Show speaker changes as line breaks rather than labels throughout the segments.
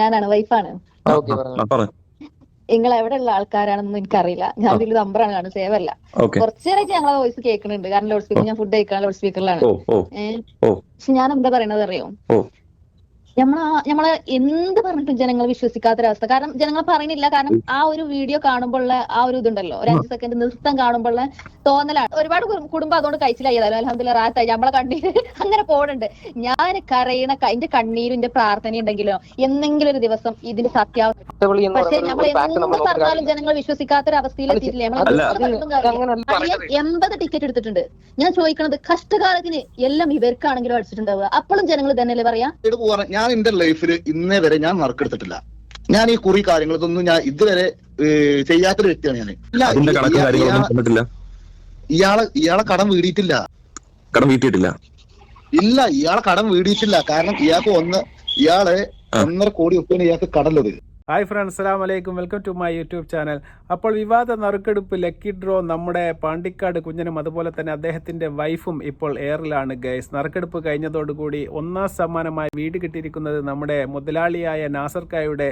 ഞാനാണ് വൈഫാണ്.
ഓക്കെ പറഞ്ഞു.
നിങ്ങൾ എവിടെയുള്ള ആൾക്കാരാണെന്ന് എനിക്കറിയില്ല. ഞാൻ ഇതിൽ നമ്പറാണ് കാണുന്നത്, സേവ് അല്ല. കുറച്ചു നേരമായിട്ട് ഞങ്ങളെ വോയിസ് കേൾക്കുന്നുണ്ട്, കാരണം ലൗഡ് സ്പീക്കർ, ഞാൻ ഫുഡ് കഴിക്കാൻ ലൗഡ് സ്പീക്കറിലാണ്. പക്ഷെ ഞാൻ എന്താ പറയണത് അറിയോ, നമ്മളെ എന്ത് പറഞ്ഞിട്ടും ജനങ്ങൾ വിശ്വസിക്കാത്തൊരവസ്ഥ. കാരണം ജനങ്ങൾ പറയുന്നില്ല, കാരണം ആ ഒരു വീഡിയോ കാണുമ്പോഴുള്ള ആ ഒരു ഇതുണ്ടല്ലോ, ഒരു 5 സെക്കൻഡ് നൃത്തം കാണുമ്പോഴുള്ള തോന്നലാണ്. ഒരുപാട് കുടുംബം അതുകൊണ്ട് കഴിച്ചില്ലായതാലും അൽഹംദുലില്ലാഹ് റാഹത്തായി, നമ്മളെ കണ്ണീര് അങ്ങനെ പോണുണ്ട്. ഞാൻ കരയണ എന്റെ കണ്ണീരും എന്റെ പ്രാർത്ഥന ഉണ്ടെങ്കിലോ എന്നെങ്കിലും ഒരു ദിവസം ഇതിന്റെ സത്യാവസ്ഥ. പക്ഷെ നമ്മൾ എന്ത് പറഞ്ഞാലും ജനങ്ങൾ വിശ്വസിക്കാത്തൊരവസ്ഥയിലെത്തിയിട്ടില്ലേ? 80 ടിക്കറ്റ് എടുത്തിട്ടുണ്ട്. ഞാൻ ചോദിക്കണത്, കഷ്ടകാലത്തിന് എല്ലാം ഇവർക്കാണെങ്കിലും അടിച്ചിട്ടുണ്ടാവുക, അപ്പോഴും ജനങ്ങൾ തന്നെയല്ലേ പറയാ.
ഞാൻ എന്റെ ലൈഫിൽ ഇന്നേ വരെ ഞാൻ നറുക്കെടുത്തിട്ടില്ല. ഞാൻ ഈ കുറി കാര്യങ്ങളൊന്നും ഞാൻ ഇതുവരെ ചെയ്യാത്തൊരു വ്യക്തിയാണ് ഞാൻ. ഇയാളെ കടം വീടിയിട്ടില്ല. ഇല്ല, ഇയാളെ കടം വീടിയിട്ടില്ല. കാരണം ഇയാൾക്ക് 1.5 കോടി ഉറുപ്പിയാണ് ഇയാൾക്ക് കടലുള്ളത്.
ഹായ് ഫ്രണ്ട്സ്, അസ്സലാമു അലൈക്കും, welcome to my YouTube channel. അപ്പോൾ വിവാദ നറുക്കെടുപ്പ് ലക്കി ഡ്രോ നമ്മുടെ പാണ്ടിക്കാട് കുഞ്ഞനും അതുപോലെ തന്നെ അദ്ദേഹത്തിൻ്റെ വൈഫും ഇപ്പോൾ എയറിലാണ് ഗൈസ്. നറുക്കെടുപ്പ് കഴിഞ്ഞതോടുകൂടി 1ാം സമ്മാനമായി വീട് കിട്ടിയിരിക്കുന്നത് നമ്മുടെ മുതലാളിയായ നാസർക്കായുടെ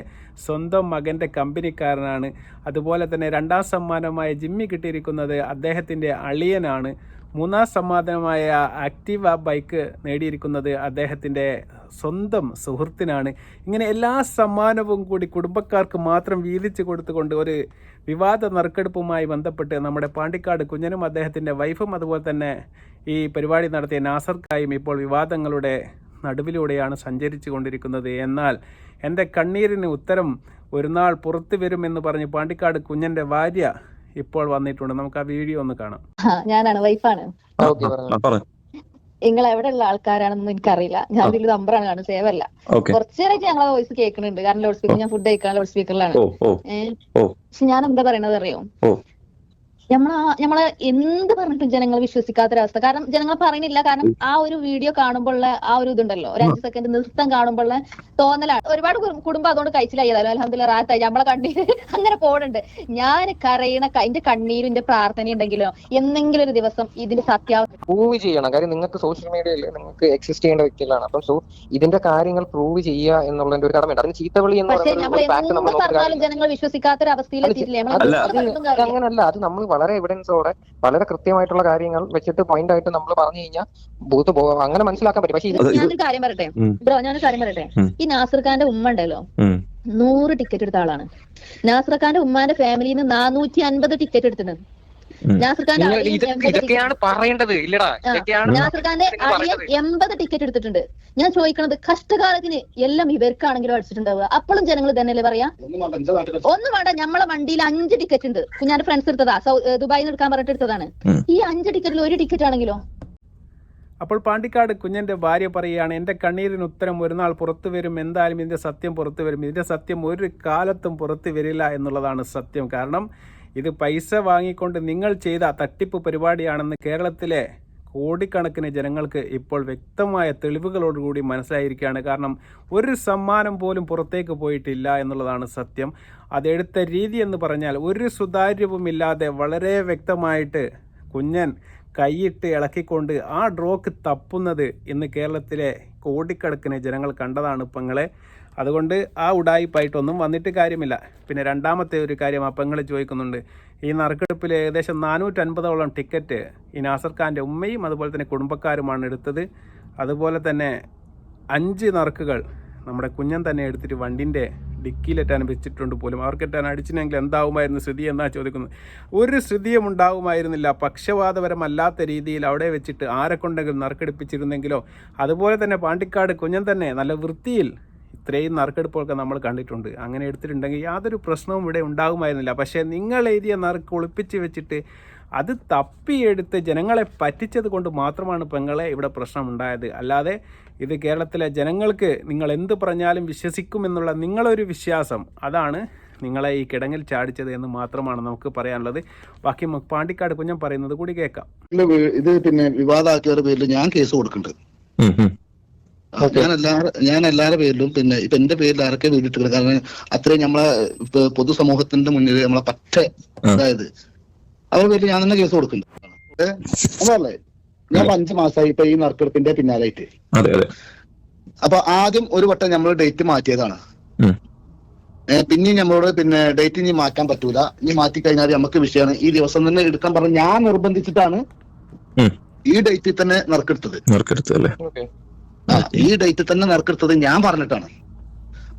സ്വന്തം മകൻ്റെ കമ്പനിക്കാരനാണ്. അതുപോലെ തന്നെ 2ാം സമ്മാനമായി ജിമ്മി കിട്ടിയിരിക്കുന്നത് അദ്ദേഹത്തിൻ്റെ അളിയനാണ്. 3ാം സമ്മാനമായ ആക്റ്റീവ ബൈക്ക് നേടിയിരിക്കുന്നത് അദ്ദേഹത്തിൻ്റെ സ്വന്തം സുഹൃത്തിനാണ്. ഇങ്ങനെ എല്ലാ സമ്മാനവും കൂടി കുടുംബക്കാർക്ക് മാത്രം വീതിച്ച് കൊടുത്തുകൊണ്ട് ഒരു വിവാദ നറുക്കെടുപ്പുമായി ബന്ധപ്പെട്ട് നമ്മുടെ പാണ്ടിക്കാട് കുഞ്ഞനും അദ്ദേഹത്തിൻ്റെ വൈഫും അതുപോലെ തന്നെ ഈ പരിപാടി നടത്തിയ നാസർക്കായും ഇപ്പോൾ വിവാദങ്ങളുടെ നടുവിലൂടെയാണ് സഞ്ചരിച്ചു കൊണ്ടിരിക്കുന്നത്. എന്നാൽ എൻ്റെ കണ്ണീരിന് ഉത്തരം ഒരു നാൾ പുറത്തു വരുമെന്ന് പറഞ്ഞ് പാണ്ടിക്കാട് കുഞ്ഞൻ്റെ ഭാര്യ ഇപ്പോൾ വന്നിട്ടുണ്ട്. നമുക്ക് ആ വീഡിയോ ഒന്ന് കാണാം.
ഞാനാണ് വൈഫാണ്. നിങ്ങൾ എവിടെയുള്ള ആൾക്കാരാണെന്ന് എനിക്കറിയില്ല. ഞാൻ ഇതിൽ നമ്പറാണ് കാണുന്നത്, സേവ് അല്ല. കുറച്ചു നേരമായിട്ട് ഞങ്ങളെ വോയിസ് കേൾക്കുന്നുണ്ട്, കാരണം ലൗഡ് സ്പീക്കർ, ഞാൻ ഫുഡ് കഴിക്കാൻ ലൗഡ് സ്പീക്കറിലാണ്. പക്ഷെ ഞാൻ എന്താ പറയണത് അറിയോ, നമ്മളെ എന്ത് പറഞ്ഞിട്ടും ജനങ്ങൾ വിശ്വസിക്കാത്തൊരവസ്ഥ. കാരണം ജനങ്ങൾ പറയുന്നില്ല, കാരണം ആ ഒരു വീഡിയോ കാണുമ്പോഴുള്ള ആ ഒരു ഇതുണ്ടല്ലോ, ഒരു 5 സെക്കൻഡ് നൃത്തം കാണുമ്പോഴുള്ള തോന്നലാണ്. ഒരുപാട് കുടുംബം അതുകൊണ്ട് കഴിച്ചില്ലായതാലും അൽഹംദുലില്ലാഹ് റാഹത്തായി, നമ്മളെ കണ്ണീര് അങ്ങനെ പോണുണ്ട്. ഞാൻ കരയണ എന്റെ കണ്ണീരും എന്റെ പ്രാർത്ഥന ഉണ്ടെങ്കിലോ എന്നെങ്കിലും ഒരു ദിവസം ഇതിന്റെ സത്യാവസ്ഥ
പ്രൂവ് ചെയ്യണം. കാര്യം നിങ്ങൾക്ക് സോഷ്യൽ മീഡിയയിൽ നിങ്ങൾക്ക് എക്സിസ്റ്റ് ചെയ്യേണ്ട വ്യക്തികളാണ്. അപ്പം സോ ഇതിന്റെ കാര്യങ്ങൾ പ്രൂവ് ചെയ്യുക എന്നുള്ളതിന്റെ ഒരു കടമയുണ്ട്. അതിന് ചീത്തവിളി എന്ന്
പറഞ്ഞാലും ജനങ്ങൾ വിശ്വസിക്കാത്തൊരവസ്ഥയിലെത്തിയിട്ടില്ലേ?
അങ്ങനല്ല, അത് നമ്മൾ വളരെ എവിഡൻസോടെ വളരെ കൃത്യമായിട്ടുള്ള കാര്യങ്ങൾ വെച്ചിട്ട് പോയിന്റ് ആയിട്ട് നമ്മൾ പറഞ്ഞു കഴിഞ്ഞാൽ അങ്ങനെ മനസ്സിലാക്കാൻ പറ്റും. പക്ഷേ
ഞാനൊരു കാര്യം പറയട്ടെ, ഈ നാസർ ഖാന്റെ ഉമ്മ ഉണ്ടല്ലോ, 100 ടിക്കറ്റ് എടുത്ത ആളാണ്. നാസർ ഖാന്റെ ഉമ്മാന്റെ ഫാമിലിയിൽ നിന്ന് 450 ടിക്കറ്റ് എടുത്തിട്ടുണ്ട്.
ഇതൊക്കെയാണ് പറയേണ്ടത്.
നാസർ ഖാന്റെ അളിയൻ 80 ടിക്കറ്റ് എടുത്തിട്ടുണ്ട്. ഞാൻ ചോദിക്കണത്, കഷ്ടകാലത്തിന് എല്ലാം ഇവർക്കാണെങ്കിലും അടിച്ചിട്ടുണ്ടാവുക, അപ്പോഴും ജനങ്ങൾ തന്നെയല്ലേ പറയാ. ഒന്നും വേണ്ട, നമ്മളെ വണ്ടിയിൽ 5 ടിക്കറ്റ് ഉണ്ട്. ഞാൻ ഫ്രണ്ട്സ് എടുത്തതാ, ദുബായിൽ എടുക്കാൻ പറഞ്ഞിട്ട് എടുത്തതാണ്. ഈ 5 ടിക്കറ്റിൽ 1 ടിക്കറ്റ് ആണെങ്കിലോ?
അപ്പോൾ പാണ്ടിക്കാട് കുഞ്ഞൻ്റെ ഭാര്യ പറയുകയാണ്, എൻ്റെ കണ്ണീരിന് ഉത്തരം ഒരു നാൾ പുറത്തു വരും, എന്തായാലും ഇതിൻ്റെ സത്യം പുറത്തു വരും. ഇതിൻ്റെ സത്യം ഒരു കാലത്തും പുറത്തു വരില്ല എന്നുള്ളതാണ് സത്യം. കാരണം ഇത് പൈസ വാങ്ങിക്കൊണ്ട് നിങ്ങൾ ചെയ്ത തട്ടിപ്പ് പരിപാടിയാണെന്ന് കേരളത്തിലെ കോടിക്കണക്കിന് ജനങ്ങൾക്ക് ഇപ്പോൾ വ്യക്തമായ തെളിവുകളോടുകൂടി മനസ്സിലായിരിക്കുകയാണ്. കാരണം ഒരു സമ്മാനം പോലും പുറത്തേക്ക് പോയിട്ടില്ല എന്നുള്ളതാണ് സത്യം. അതെടുത്ത രീതി എന്ന് പറഞ്ഞാൽ ഒരു സുതാര്യവുമില്ലാതെ വളരെ വ്യക്തമായിട്ട് കുഞ്ഞൻ കൈയിട്ട് ഇളക്കിക്കൊണ്ട് ആ ഡ്രോക്ക് തപ്പുന്നത് ഇന്ന് കേരളത്തിലെ കോടിക്കണക്കിന് ജനങ്ങൾ കണ്ടതാണ് പെങ്ങളെ. അതുകൊണ്ട് ആ ഉടായിപ്പായിട്ടൊന്നും വന്നിട്ട് കാര്യമില്ല. പിന്നെ രണ്ടാമത്തെ ഒരു കാര്യം ആ പെങ്ങൾ ചോദിക്കുന്നുണ്ട്, ഈ നറുക്കെടുപ്പിൽ ഏകദേശം 450ഓളം ടിക്കറ്റ് ഈ നാസർ ഖാൻ്റെ ഉമ്മയും അതുപോലെ തന്നെ കുടുംബക്കാരുമാണ് എടുത്തത്. അതുപോലെ തന്നെ 5 നറുക്കുകൾ നമ്മുടെ കുഞ്ഞൻ തന്നെ എടുത്തിട്ട് വണ്ടിൻ്റെ ഡിക്കിയിലെറ്റാൻ വെച്ചിട്ടുണ്ട് പോലും. അവർക്കെറ്റാൻ അടിച്ചിനെങ്കിൽ എന്താവുമായിരുന്നു സ്ഥിതി എന്നാ ചോദിക്കുന്നത്. ഒരു സ്ഥിതിയും ഉണ്ടാവുമായിരുന്നില്ല. പക്ഷപാതപരമല്ലാത്ത രീതിയിൽ അവിടെ വെച്ചിട്ട് ആരെക്കൊണ്ടെങ്കിലും നറുക്കെടുപ്പിച്ചിരുന്നെങ്കിലോ. അതുപോലെ തന്നെ പാണ്ടിക്കാട് കുഞ്ഞൻ തന്നെ നല്ല വൃത്തിയിൽ ഇത്രയും നറുക്കെടുപ്പൊക്കെ നമ്മൾ കണ്ടിട്ടുണ്ട്. അങ്ങനെ എടുത്തിട്ടുണ്ടെങ്കിൽ യാതൊരു പ്രശ്നവും ഇവിടെ ഉണ്ടാകുമായിരുന്നില്ല. പക്ഷേ നിങ്ങൾ എഴുതിയ നറുക്ക് ഒളിപ്പിച്ച് വെച്ചിട്ട് അത് തപ്പിയെടുത്ത് ജനങ്ങളെ പറ്റിച്ചത് കൊണ്ട് മാത്രമാണ് പെങ്ങളെ ഇവിടെ പ്രശ്നമുണ്ടായത്. അല്ലാതെ ഇത് കേരളത്തിലെ ജനങ്ങൾക്ക് നിങ്ങൾ എന്ത് പറഞ്ഞാലും വിശ്വസിക്കുമെന്നുള്ള നിങ്ങളൊരു വിശ്വാസം, അതാണ് നിങ്ങളെ ഈ കിടങ്ങിൽ ചാടിച്ചത് എന്ന് മാത്രമാണ് നമുക്ക് പറയാനുള്ളത്. ബാക്കി പാണ്ടിക്കാട് കുഞ്ഞൻ പറയുന്നത് കൂടി കേൾക്കാം.
ഇത് പിന്നെ വിവാദമാക്കിയവരുടെ പേരിൽ ഞാൻ കേസ് കൊടുക്കുന്നുണ്ട്. ഞാൻ എല്ലാവരുടെ പേരിലും, പിന്നെ ഇപ്പൊ എന്റെ പേരിൽ ആരൊക്കെ വീടിട്ടില്ല. കാരണം അത്രയും നമ്മളെ പൊതുസമൂഹത്തിന്റെ മുന്നിൽ നമ്മളെ പറ്റ അതായത് അവരുടെ പേരിൽ ഞാൻ തന്നെ കേസ് കൊടുക്കുന്നുണ്ട്. അതല്ലേ, ഞാൻ 5 മാസമായി ഇപ്പൊ ഈ നറുക്കെടുപ്പിന്റെ പിന്നാലായിട്ട്. അപ്പൊ ആദ്യം ഒരു വട്ടം നമ്മൾ ഡേറ്റ് മാറ്റിയതാണ്. പിന്നെയും നമ്മളോട് പിന്നെ ഡേറ്റ് ഇനി മാറ്റാൻ പറ്റൂല, ഇനി മാറ്റി കഴിഞ്ഞാൽ നമുക്ക് വിഷയമാണ്, ഈ ദിവസം തന്നെ എടുക്കാൻ പറഞ്ഞ് ഞാൻ നിർബന്ധിച്ചിട്ടാണ് ഈ ഡേറ്റിൽ തന്നെ നറുക്കെടുത്തത്. ഈ ഡേറ്റിൽ തന്നെ നറുക്കെടുത്തത് ഞാൻ പറഞ്ഞിട്ടാണ്.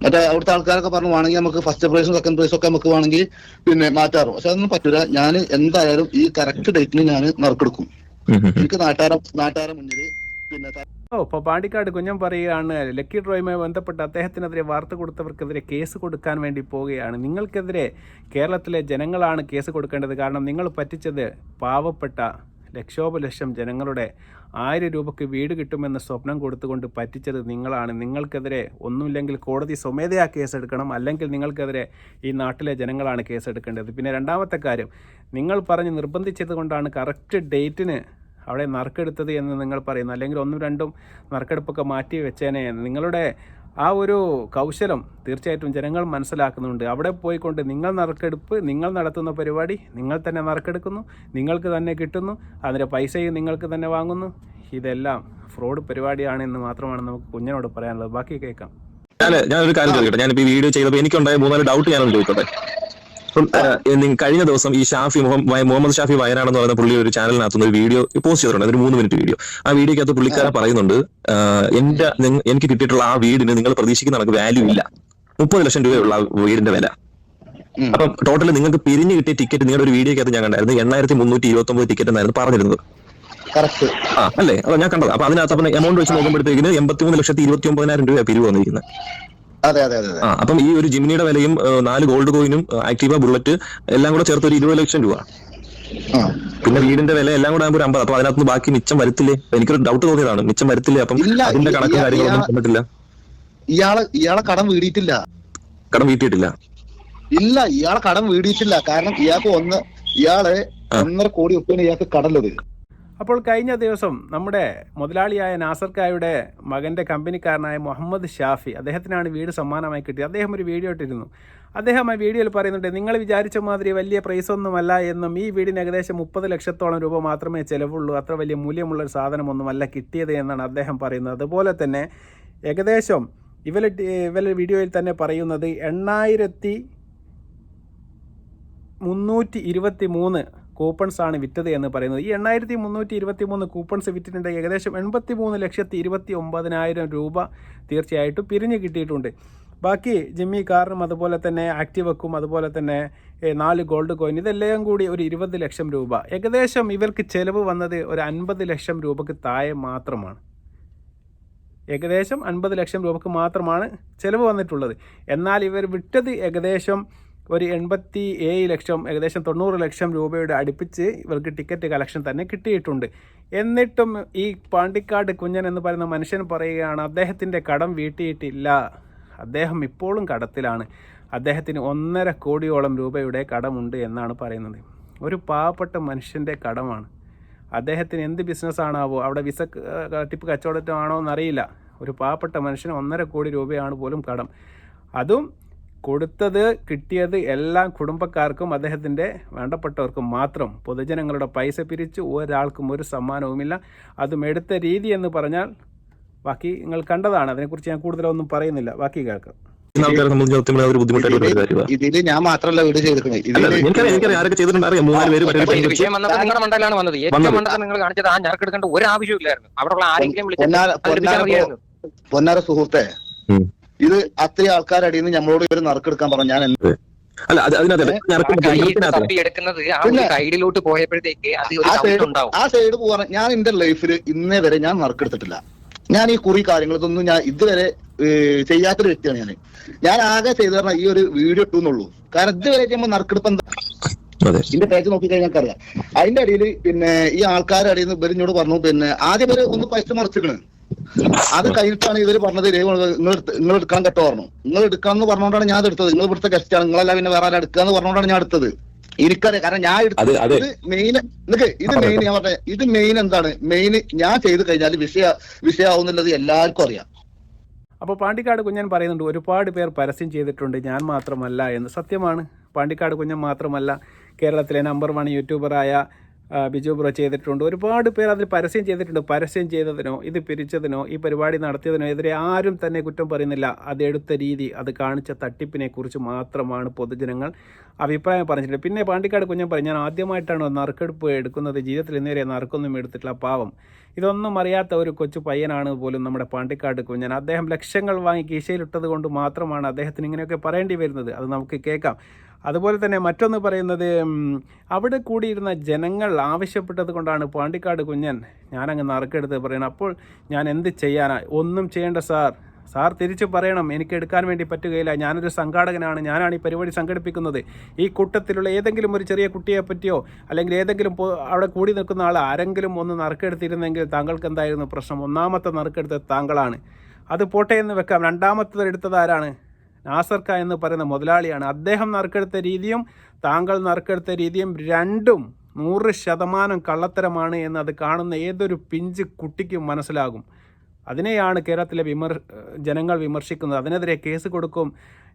മറ്റേ അവിടുത്തെ ആൾക്കാരൊക്കെ പറഞ്ഞു വേണമെങ്കിൽ നമുക്ക് ഫസ്റ്റ് പ്രൈസും സെക്കൻഡ് പ്രൈസും ഒക്കെ നമുക്ക് വേണമെങ്കിൽ പിന്നെ മാറ്റാറും. പക്ഷെ അതൊന്നും പറ്റൂല. ഞാൻ എന്തായാലും ഈ കറക്റ്റ് ഡേറ്റിന് ഞാൻ നറുക്കെടുക്കും. എനിക്ക് നാട്ടാര മുന്നിൽ പിന്നെ
ഇപ്പോൾ പാണ്ടിക്കാട് കുഞ്ഞൻ പറയുകയാണ്, ലക്കി ഡ്രോയുമായി ബന്ധപ്പെട്ട് അദ്ദേഹത്തിനെതിരെ വാർത്ത കൊടുത്തവർക്കെതിരെ കേസ് കൊടുക്കാൻ വേണ്ടി പോവുകയാണ്. നിങ്ങൾക്കെതിരെ കേരളത്തിലെ ജനങ്ങളാണ് കേസ് കൊടുക്കേണ്ടത്. കാരണം നിങ്ങൾ പറ്റിച്ചത് പാവപ്പെട്ട ലക്ഷോപലക്ഷം ജനങ്ങളുടെ 1000 രൂപയ്ക്ക് വീട് കിട്ടുമെന്ന് സ്വപ്നം കൊടുത്തുകൊണ്ട് പറ്റിച്ചത് നിങ്ങളാണ്. നിങ്ങൾക്കെതിരെ ഒന്നുമില്ലെങ്കിൽ കോടതി സ്വമേധയാ കേസെടുക്കണം, അല്ലെങ്കിൽ നിങ്ങൾക്കെതിരെ ഈ നാട്ടിലെ ജനങ്ങളാണ് കേസെടുക്കേണ്ടത്. പിന്നെ രണ്ടാമത്തെ കാര്യം, നിങ്ങൾ പറഞ്ഞ് നിർബന്ധിച്ചത് കൊണ്ടാണ് കറക്റ്റ് ഡേറ്റിന് അവിടെ നറുക്കെടുത്തത് എന്ന് നിങ്ങൾ പറയുന്നു. അല്ലെങ്കിൽ 1-2 നറുക്കെടുപ്പൊക്കെ മാറ്റി വെച്ചേനെ. നിങ്ങളുടെ ആ ഒരു കൗശലം തീർച്ചയായിട്ടും ജനങ്ങൾ മനസ്സിലാക്കുന്നുണ്ട്. അവിടെ പോയിക്കൊണ്ട് നിങ്ങൾ നറുക്കെടുപ്പ്, നിങ്ങൾ നടത്തുന്ന പരിപാടി, നിങ്ങൾ തന്നെ നറുക്കെടുക്കുന്നു, നിങ്ങൾക്ക് തന്നെ കിട്ടുന്നു, അതിൻ്റെ പൈസയും നിങ്ങൾക്ക് തന്നെ വാങ്ങുന്നു. ഇതെല്ലാം ഫ്രോഡ് പരിപാടിയാണെന്ന് മാത്രമാണ് നമുക്ക് കുഞ്ഞിനോട് പറയാനുള്ളത്. ബാക്കി കേൾക്കാം.
ഞാനൊരു കാര്യം ചോദിക്കട്ടെ. ഞാനിപ്പോൾ ഈ വീഡിയോ ചെയ്തപ്പോൾ എനിക്കുണ്ടായ 3-4 ഡൗട്ട് ഞാനൊന്ന് ചോദിക്കട്ടെ. കഴിഞ്ഞ ദിവസം ഈ മുഹമ്മദ് ഷാഫി വയനാടെന്ന് പറയുന്ന പുള്ളി ഒരു ചാനലിനകത്തുനിന്ന് ഒരു വീഡിയോ പോസ്റ്റ് ചെയ്തിട്ടുണ്ട്. ഒരു 3 മിനിറ്റ് വീഡിയോ. ആ വീഡിയോക്കകത്ത് പുള്ളിക്കാരൻ പറയുന്നുണ്ട്, എനിക്ക് കിട്ടിയിട്ടുള്ള ആ വീടിന് നിങ്ങൾ പ്രതീക്ഷിക്കുന്ന കണക്ക് വാല്യൂ ഇല്ല, 30 ലക്ഷം രൂപയുള്ള വീടിന്റെ വില. അപ്പം ടോട്ടൽ നിങ്ങൾക്ക് പിരിഞ്ഞു കിട്ടിയ ടിക്കറ്റ് നിങ്ങളുടെ ഒരു വീഡിയോക്കകത്ത് ഞാൻ കണ്ടായിരുന്നു 8329 ടിക്കറ്റ് എന്നായിരുന്നു പറഞ്ഞിരുന്നത്. അല്ലേ? അപ്പൊ ഞാൻ കണ്ടത്. അപ്പൊ അതിനകത്ത് അപ്പം എമൗണ്ട് വെച്ച് നോക്കുമ്പോഴത്തേക്കിന് 83,29,000 രൂപ പിരിവ് വന്നിരിക്കുന്നത്. അപ്പം ഈ ഒരു ജിമിനിയുടെ വിലയും 4 ഗോൾഡ് കോയിനും ആക്റ്റീവ ബുള്ളറ്റ് എല്ലാം കൂടെ ചേർത്ത് ഒരു 20 ലക്ഷം രൂപ. പിന്നെ വീടിന്റെ വില എല്ലാം കൂടെ ആകുമ്പോൾ 50. അപ്പൊ അതിനകത്ത് ബാക്കി മിച്ചം വരത്തില്ലേ? എനിക്കൊരു ഡൗട്ട് തോന്നിയതാണ്, മിച്ചം വരത്തില്ലേ? അപ്പം അതിന്റെ കണക്കും കാര്യങ്ങളൊന്നും തന്നിട്ടില്ല.
ഇയാളെ കടം വീടിയിട്ടില്ല. ഇല്ല, ഇയാളെ കടം വീടിയിട്ടില്ല. കാരണം ഇയാൾക്ക് 1.5 കോടി ഒക്കെയാണ് ഇയാൾക്ക് കടലത്.
അപ്പോൾ കഴിഞ്ഞ ദിവസം നമ്മുടെ മുതലാളിയായ നാസർക്കായുടെ മകൻ്റെ കമ്പനിക്കാരനായ മുഹമ്മദ് ഷാഫി, അദ്ദേഹത്തിനാണ് വീട് സമ്മാനമായി കിട്ടിയത്. അദ്ദേഹം ഒരു വീഡിയോ ഇട്ടിരുന്നു. അദ്ദേഹം ആ വീഡിയോയിൽ പറയുന്നുണ്ട്, നിങ്ങൾ വിചാരിച്ച മാതിരി വലിയ പ്രൈസൊന്നുമല്ല എന്നും, ഈ വീടിന് ഏകദേശം 30 ലക്ഷത്തോളം രൂപ മാത്രമേ ചിലവുള്ളൂ, അത്ര വലിയ മൂല്യമുള്ളൊരു സാധനമൊന്നുമല്ല കിട്ടിയത് എന്നാണ് അദ്ദേഹം പറയുന്നത്. അതുപോലെ തന്നെ ഏകദേശം ഇവരുടെ വീഡിയോയിൽ തന്നെ പറയുന്നത് 8,323 കൂപ്പൺസ് ആണ് വിറ്റത് എന്ന് പറയുന്നത്. ഈ 8,323 കൂപ്പൺസ് വിറ്റിട്ടുണ്ടെങ്കിൽ ഏകദേശം 83,29,000 രൂപ തീർച്ചയായിട്ടും പിരിഞ്ഞ് കിട്ടിയിട്ടുണ്ട്. ബാക്കി ജിമ്മി കാറിനും അതുപോലെ തന്നെ ആക്റ്റീവക്കും അതുപോലെ തന്നെ 4 ഗോൾഡ് കോയിൻ ഇതെല്ലാം കൂടി ഒരു 20 ലക്ഷം രൂപ. ഏകദേശം ഇവർക്ക് ചിലവ് വന്നത് ഒരു 50 ലക്ഷം രൂപയ്ക്ക് താഴെ മാത്രമാണ്. ഏകദേശം 50 ലക്ഷം രൂപയ്ക്ക് മാത്രമാണ് ചിലവ് വന്നിട്ടുള്ളത്. എന്നാൽ ഇവർ വിറ്റത് ഏകദേശം ഒരു 87 ലക്ഷം, ഏകദേശം 90 ലക്ഷം രൂപയുടെ അടുപ്പിച്ച് ഇവർക്ക് ടിക്കറ്റ് കളക്ഷൻ തന്നെ കിട്ടിയിട്ടുണ്ട്. എന്നിട്ടും ഈ പാണ്ടിക്കാട് കുഞ്ഞൻ എന്ന് പറയുന്ന മനുഷ്യൻ പറയുകയാണ്, അദ്ദേഹത്തിൻ്റെ കടം വീട്ടിയിട്ടില്ല, അദ്ദേഹം ഇപ്പോഴും കടത്തിലാണ്, അദ്ദേഹത്തിന് 1.5 കോടിയോളം രൂപയുടെ കടമുണ്ട് എന്നാണ് പറയുന്നത്. ഒരു പാവപ്പെട്ട മനുഷ്യൻ്റെ കടമാണ്. അദ്ദേഹത്തിന് എന്ത് ബിസിനസ്സാണാവോ, അവിടെ വിസ ടിപ്പ് കച്ചവടമാണോ എന്നറിയില്ല. ഒരു പാവപ്പെട്ട മനുഷ്യന് 1.5 കോടി രൂപയാണ് പോലും കടം. അതും കൊടുത്തത് കിട്ടിയത് എല്ലാം കുടുംബക്കാർക്കും അദ്ദേഹത്തിൻ്റെ വേണ്ടപ്പെട്ടവർക്കും മാത്രം. പൊതുജനങ്ങളുടെ പൈസ പിരിച്ച് ഒരാൾക്കും ഒരു സമ്മാനവുമില്ല. അതും എടുത്ത രീതി എന്ന് പറഞ്ഞാൽ ബാക്കി നിങ്ങൾ കണ്ടതാണ്. അതിനെക്കുറിച്ച് ഞാൻ കൂടുതലൊന്നും പറയുന്നില്ല. ബാക്കി കേൾക്കാം.
ഇതില് ഞാൻ മാത്രമല്ല വീട് പൊന്നാര സുഹൃത്തെ, ഇത് അത്രയും ആൾക്കാരടിയിൽ നിന്ന് നമ്മളോട് ഇവര് നറുക്കെടുക്കാൻ പറഞ്ഞു. ഞാൻ ആ സൈഡ് പോവാൻ ഞാൻ എന്റെ ലൈഫിൽ ഇന്നേ വരെ ഞാൻ നറുക്കെടുത്തിട്ടില്ല. ഞാൻ ഈ കുറി കാര്യങ്ങളൊന്നും ഞാൻ ഇതുവരെ ചെയ്യാത്തൊരു വ്യക്തിയാണ്. ഞാൻ ആകെ ചെയ്തു പറഞ്ഞാൽ ഈ ഒരു വീഡിയോ ഇട്ടുന്നുള്ളൂ. കാരണം ഇതുവരെ നമ്മൾ നറുക്കെടുപ്പ് എന്താ ഇതിന്റെ പേജ് നോക്കിക്കഴിഞ്ഞാൽ അറിയാം. അതിന്റെ അടിയിൽ പിന്നെ ഈ ആൾക്കാരുടെ അടിയിൽ നിന്ന് ഇവരിഞ്ഞോട് പറഞ്ഞു, പിന്നെ ആദ്യം ഇവര് ഒന്ന് പൈസ മറിച്ചിക്കണ്. അത് കഴിഞ്ഞിട്ടാണ് ഇവര് പറഞ്ഞത് നിങ്ങൾ എടുക്കാൻ കേട്ടോ പറഞ്ഞു. നിങ്ങൾ എടുക്കണം എന്ന് പറഞ്ഞുകൊണ്ടാണ് ഞാൻ എടുത്തത്. നിങ്ങൾ ഇവിടുത്തെ ഗസ്റ്റാണ്, നിങ്ങളല്ല പിന്നെ വേറെ ആരും എടുക്കുക എന്ന് പറഞ്ഞുകൊണ്ടാണ് ഞാൻ എടുത്തത്. എനിക്കറിയാം, കാരണം ഞാൻ എടുത്തത് മെയിൻ ഞാൻ പറഞ്ഞ ഇത് മെയിൻ എന്താണ്, മെയിൻ ഞാൻ ചെയ്ത് കഴിഞ്ഞാൽ വിഷയമാവുന്നുള്ളത് എല്ലാവർക്കും അറിയാം.
അപ്പോൾ പാണ്ടിക്കാട് കുഞ്ഞൻ പറയുന്നുണ്ട്, ഒരുപാട് പേർ പരസ്യം ചെയ്തിട്ടുണ്ട്, ഞാൻ മാത്രമല്ല എന്ന്. സത്യമാണ്, പാണ്ടിക്കാട് കുഞ്ഞൻ മാത്രമല്ല, കേരളത്തിലെ നമ്പർ 1 യൂട്യൂബറായ ബിജു ബ്രോ ചെയ്തിട്ടുണ്ട്. ഒരുപാട് പേർ അതിൽ പരസ്യം ചെയ്തിട്ടുണ്ട്. പരസ്യം ചെയ്തതിനോ ഇത് പിരിച്ചതിനോ ഈ പരിപാടി നടത്തിയതിനോ എതിരെ ആരും തന്നെ കുറ്റം പറയുന്നില്ല. അതെടുത്ത രീതി, അത് കാണിച്ച തട്ടിപ്പിനെ കുറിച്ച് മാത്രമാണ് പൊതുജനങ്ങൾ അഭിപ്രായം പറഞ്ഞിട്ടുണ്ട്. പിന്നെ പാണ്ടിക്കാട് കുഞ്ഞൻ പറയും, ഞാൻ ആദ്യമായിട്ടാണ് നറുക്കെടുപ്പ് എടുക്കുന്നത്, ജീവിതത്തിൽ ഇന്നുവരെ നറുക്കൊന്നും എടുത്തിട്ടില്ല, പാവം. ഇതൊന്നും അറിയാത്ത ഒരു കൊച്ചു പയ്യനാണ് പോലും നമ്മുടെ പാണ്ടിക്കാട് കുഞ്ഞൻ. അദ്ദേഹം ലക്ഷങ്ങൾ വാങ്ങി കീശയിലിട്ടത് കൊണ്ട് മാത്രമാണ് അദ്ദേഹത്തിന് ഇങ്ങനെയൊക്കെ പറയേണ്ടി വരുന്നത്. അത് നമുക്ക് കേൾക്കാം. അതുപോലെ തന്നെ മറ്റൊന്ന് പറയുന്നത്, അവിടെ കൂടിയിരുന്ന ജനങ്ങൾ ആവശ്യപ്പെട്ടത് കൊണ്ടാണ് പാണ്ടിക്കാട് കുഞ്ഞൻ ഞാനങ്ങ് നറുക്കെടുത്ത് പറയണം. അപ്പോൾ ഞാൻ എന്ത് ചെയ്യാനാ? ഒന്നും ചെയ്യേണ്ട സാർ തിരിച്ചു പറയണം, എനിക്ക് എടുക്കാൻ വേണ്ടി പറ്റുകയില്ല, ഞാനൊരു സംഘാടകനാണ്, ഞാനാണ് ഈ പരിപാടി സംഘടിപ്പിക്കുന്നത്. ഈ കൂട്ടത്തിലുള്ള ഏതെങ്കിലും ഒരു ചെറിയ കുട്ടിയെ പറ്റിയോ അല്ലെങ്കിൽ ഏതെങ്കിലും അവിടെ കൂടി നിൽക്കുന്ന ആൾ ആരെങ്കിലും ഒന്ന് നറുക്കെടുത്തിരുന്നെങ്കിൽ താങ്കൾക്ക് എന്തായിരുന്നു പ്രശ്നം? ഒന്നാമത്തെ നറുക്കെടുത്തത് താങ്കളാണ്, അത് പോട്ടെ എന്ന് വെക്കാം. രണ്ടാമത്തത് എടുത്തത് ആരാണ്? നാസർക്ക എന്ന് പറയുന്ന മുതലാളിയാണ്. അദ്ദേഹം നറുക്കെടുത്ത രീതിയും താങ്കൾ നറുക്കെടുത്ത രീതിയും രണ്ടും 100% കള്ളത്തരമാണ് എന്ന് അത് കാണുന്ന ഏതൊരു പിഞ്ച് കുട്ടിക്കും മനസ്സിലാകും. അതിനെയാണ് കേരളത്തിലെ ജനങ്ങൾ വിമർശിക്കുന്നത്. അതിനെതിരെ കേസ് കൊടുക്കും,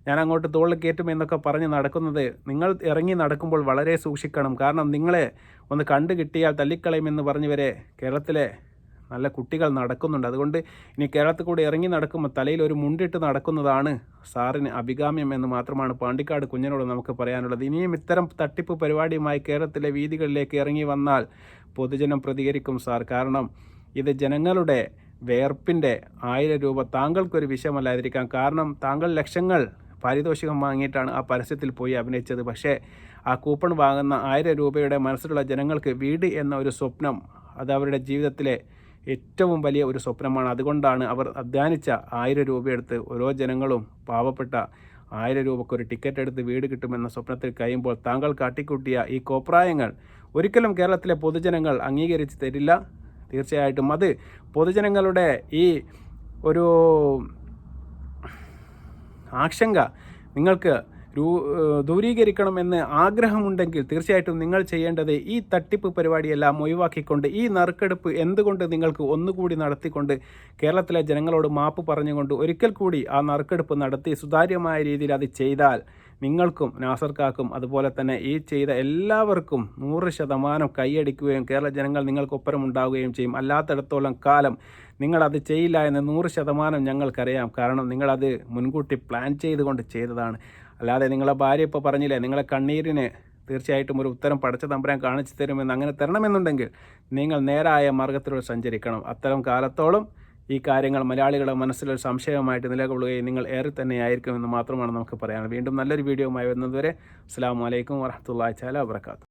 ഞാൻ അങ്ങോട്ട് തോളിൽ കയറ്റും എന്നൊക്കെ പറഞ്ഞ് നടക്കുന്നത്. നിങ്ങൾ ഇറങ്ങി നടക്കുമ്പോൾ വളരെ സൂക്ഷിക്കണം. കാരണം നിങ്ങളെ ഒന്ന് കണ്ടു കിട്ടിയാൽ തല്ലിക്കളയുമെന്ന് പറഞ്ഞ് വരെ കേരളത്തിലെ നല്ല കുട്ടികൾ നടക്കുന്നുണ്ട്. അതുകൊണ്ട് ഇനി കേരളത്തിൽ കൂടി ഇറങ്ങി നടക്കുമ്പോൾ തലയിൽ ഒരു മുണ്ടിട്ട് നടക്കുന്നതാണ് സാറിന് അഭികാമ്യം എന്ന് മാത്രമാണ് പാണ്ടിക്കാട് കുഞ്ഞനോട് നമുക്ക് പറയാനുള്ളത്. ഇനിയും ഇത്തരം തട്ടിപ്പ് പരിപാടിയുമായി കേരളത്തിലെ വീതികളിലേക്ക് ഇറങ്ങി വന്നാൽ പൊതുജനം പ്രതികരിക്കും സാർ. കാരണം ഇത് ജനങ്ങളുടെ വേർപ്പിൻ്റെ 1000 രൂപ താങ്കൾക്കൊരു വിഷയമല്ലാതിരിക്കാം. കാരണം താങ്കൾ ലക്ഷങ്ങൾ പാരിതോഷികം വാങ്ങിയിട്ടാണ് ആ പരസ്യത്തിൽ പോയി അഭിനയിച്ചത്. പക്ഷേ ആ കൂപ്പൺ വാങ്ങുന്ന 1000 രൂപയുടെ മനസ്സിലുള്ള ജനങ്ങൾക്ക് വീട് എന്ന ഒരു സ്വപ്നം, അത് അവരുടെ ജീവിതത്തിലെ ഏറ്റവും വലിയ ഒരു സ്വപ്നമാണ്. അതുകൊണ്ടാണ് അവർ അധ്വാനിച്ച 1000 രൂപയെടുത്ത് ഓരോ ജനങ്ങളും പാവപ്പെട്ട 1000 രൂപയ്ക്ക് ഒരു ടിക്കറ്റ് എടുത്ത് വീട് കിട്ടുമെന്ന സ്വപ്നത്തിൽ കഴിയുമ്പോൾ താങ്കൾ കാട്ടിക്കൂട്ടിയ ഈ കോപ്രായങ്ങൾ ഒരിക്കലും കേരളത്തിലെ പൊതുജനങ്ങൾ അംഗീകരിച്ച് തരില്ല. തീർച്ചയായിട്ടും അത് പൊതുജനങ്ങളുടെ ഈ ഒരു ആശങ്ക നിങ്ങൾക്ക് ദൂരീകരിക്കണമെന്ന് ആഗ്രഹമുണ്ടെങ്കിൽ തീർച്ചയായിട്ടും നിങ്ങൾ ചെയ്യേണ്ടത് ഈ തട്ടിപ്പ് പരിപാടിയെല്ലാം ഒഴിവാക്കിക്കൊണ്ട് ഈ നറുക്കെടുപ്പ് എന്തുകൊണ്ട് നിങ്ങൾക്ക് ഒന്നുകൂടി നടത്തിക്കൊണ്ട് കേരളത്തിലെ ജനങ്ങളോട് മാപ്പ് പറഞ്ഞുകൊണ്ട് ഒരിക്കൽ കൂടി ആ നറുക്കെടുപ്പ് നടത്തി സുതാര്യമായ രീതിയിൽ അത് ചെയ്താൽ നിങ്ങൾക്കും നാസർക്കാക്കും അതുപോലെ തന്നെ ഈ ചെയ്ത എല്ലാവർക്കും 100% കൈയടിക്കുകയും കേരള ജനങ്ങൾ നിങ്ങൾക്കൊപ്പരം ഉണ്ടാവുകയും ചെയ്യും. അല്ലാത്തിടത്തോളം കാലം നിങ്ങളത് ചെയ്യില്ല എന്ന് 100% ഞങ്ങൾക്കറിയാം. കാരണം നിങ്ങളത് മുൻകൂട്ടി പ്ലാൻ ചെയ്തുകൊണ്ട് ചെയ്തതാണ്. അല്ലാതെ നിങ്ങളെ ഭാര്യ ഇപ്പോൾ പറഞ്ഞില്ലേ, നിങ്ങളെ കണ്ണീരിന് തീർച്ചയായിട്ടും ഒരു ഉത്തരം പടച്ച തമ്പുരാൻ കാണിച്ചു തരുമെന്ന്, അങ്ങനെ തരണമെന്നുണ്ടെങ്കിൽ നിങ്ങൾ നേരായ മാർഗത്തിലൂടെ സഞ്ചരിക്കണം. അത്തരം കാലത്തോളം ഈ കാര്യങ്ങൾ മലയാളികളുടെ മനസ്സിലൊരു സംശയമായിട്ട് നിലകൊള്ളുകയും നിങ്ങൾ ഏറെ തന്നെയായിരിക്കുമെന്ന് മാത്രമാണ് നമുക്ക് പറയാനുള്ളത്. വീണ്ടും നല്ലൊരു വീഡിയോയുമായി വരുന്നതുവരെ അസ്സലാമു അലൈക്കും വറഹ്മത്തുള്ളാഹി തആല വബറകാതുഹു.